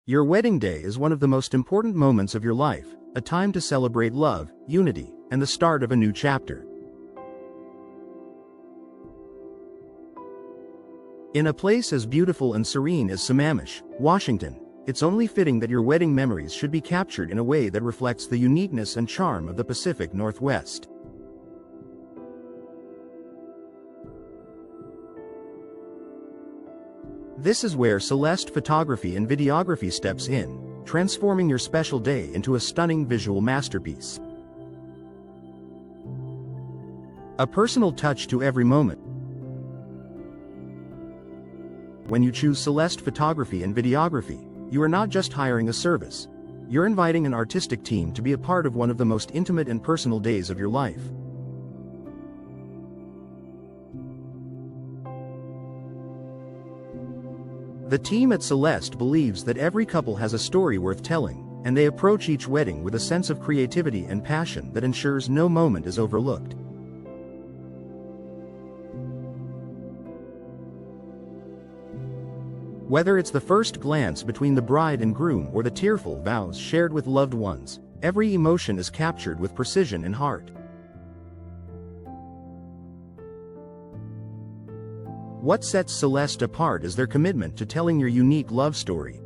Your wedding day is one of the most important moments of your life, a time to celebrate love, unity, and the start of a new chapter. In a place as beautiful and serene as Sammamish, Washington, it's only fitting that your wedding memories should be captured in a way that reflects the uniqueness and charm of the Pacific Northwest. This is where Celeste photography and videography steps in, transforming your special day into a stunning visual masterpiece. A personal touch to every moment. When you choose Celeste photography and videography, you are not just hiring a service. You're inviting an artistic team to be a part of one of the most intimate and personal days of your life. The team at Celeste believes that every couple has a story worth telling, and they approach each wedding with a sense of creativity and passion that ensures no moment is overlooked. Whether it's the first glance between the bride and groom or the tearful vows shared with loved ones, every emotion is captured with precision and heart. What sets Celeste apart is their commitment to telling your unique love story.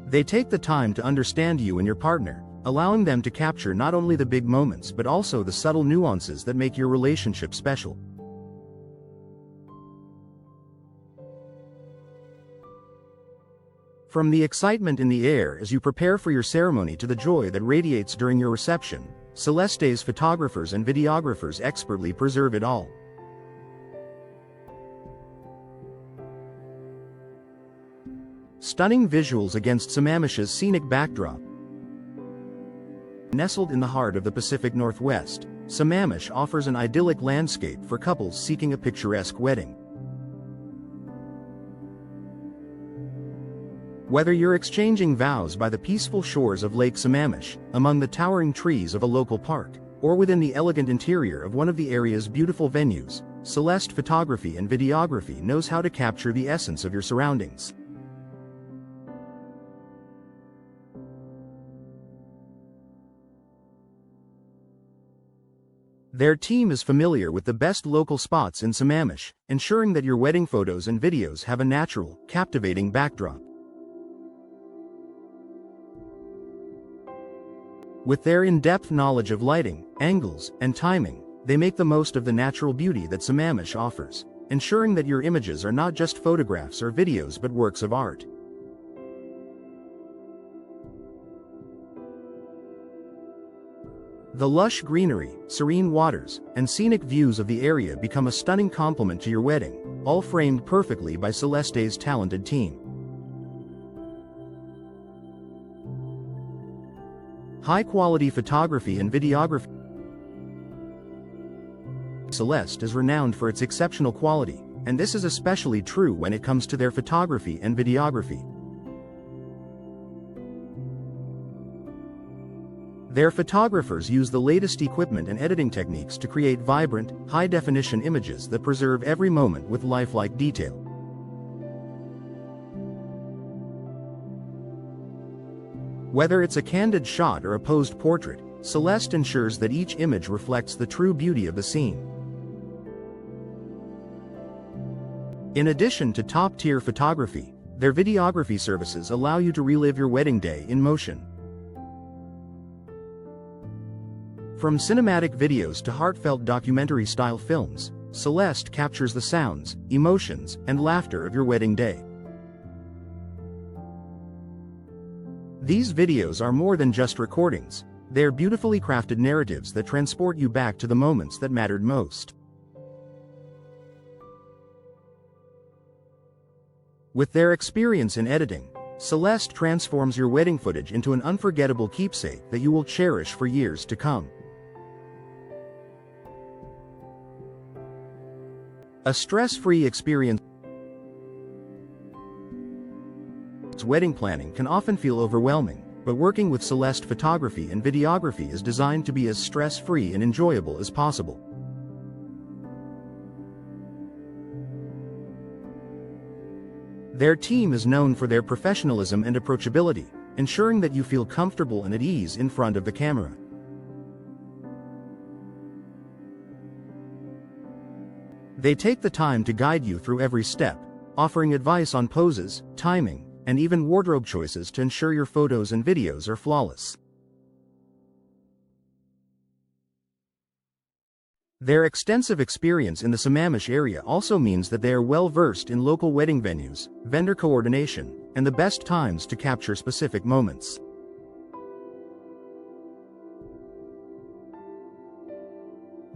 They take the time to understand you and your partner, allowing them to capture not only the big moments but also the subtle nuances that make your relationship special. From the excitement in the air as you prepare for your ceremony to the joy that radiates during your reception, Celeste's photographers and videographers expertly preserve it all. Stunning visuals against Sammamish's scenic backdrop. Nestled in the heart of the Pacific Northwest, Sammamish offers an idyllic landscape for couples seeking a picturesque wedding. Whether you're exchanging vows by the peaceful shores of Lake Sammamish, among the towering trees of a local park, or within the elegant interior of one of the area's beautiful venues, Celeste photography and videography knows how to capture the essence of your surroundings. Their team is familiar with the best local spots in Sammamish, ensuring that your wedding photos and videos have a natural, captivating backdrop. With their in-depth knowledge of lighting, angles, and timing, they make the most of the natural beauty that Sammamish offers, ensuring that your images are not just photographs or videos but works of art. The lush greenery, serene waters, and scenic views of the area become a stunning complement to your wedding, all framed perfectly by Celeste's talented team. High-quality photography and videography. Celeste is renowned for its exceptional quality, and this is especially true when it comes to their photography and videography. Their photographers use the latest equipment and editing techniques to create vibrant, high-definition images that preserve every moment with lifelike detail. Whether it's a candid shot or a posed portrait, Celeste ensures that each image reflects the true beauty of the scene. In addition to top-tier photography, their videography services allow you to relive your wedding day in motion. From cinematic videos to heartfelt documentary-style films, Celeste captures the sounds, emotions, and laughter of your wedding day. These videos are more than just recordings, they're beautifully crafted narratives that transport you back to the moments that mattered most. With their experience in editing, Celeste transforms your wedding footage into an unforgettable keepsake that you will cherish for years to come. A stress-free experience. Wedding planning can often feel overwhelming, but working with Celeste photography and videography is designed to be as stress-free and enjoyable as possible. Their team is known for their professionalism and approachability, ensuring that you feel comfortable and at ease in front of the camera. They take the time to guide you through every step, offering advice on poses, timing, and even wardrobe choices to ensure your photos and videos are flawless. Their extensive experience in the Sammamish area also means that they are well versed in local wedding venues, vendor coordination, and the best times to capture specific moments.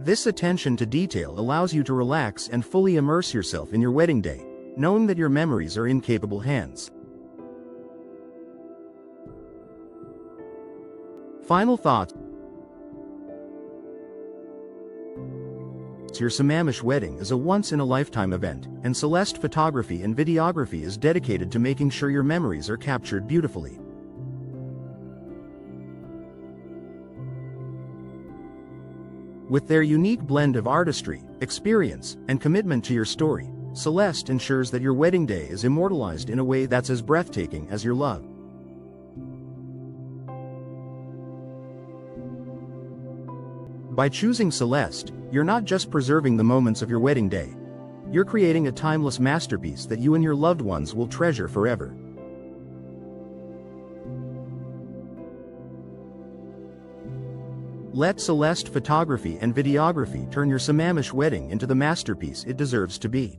This attention to detail allows you to relax and fully immerse yourself in your wedding day, knowing that your memories are in capable hands. Final thoughts. Your Sammamish wedding is a once-in-a-lifetime event, and Celeste Photography and Videography is dedicated to making sure your memories are captured beautifully. With their unique blend of artistry, experience, and commitment to your story, Celeste ensures that your wedding day is immortalized in a way that's as breathtaking as your love. By choosing Celeste, you're not just preserving the moments of your wedding day. You're creating a timeless masterpiece that you and your loved ones will treasure forever. Let Celeste Photography and Videography turn your Sammamish wedding into the masterpiece it deserves to be.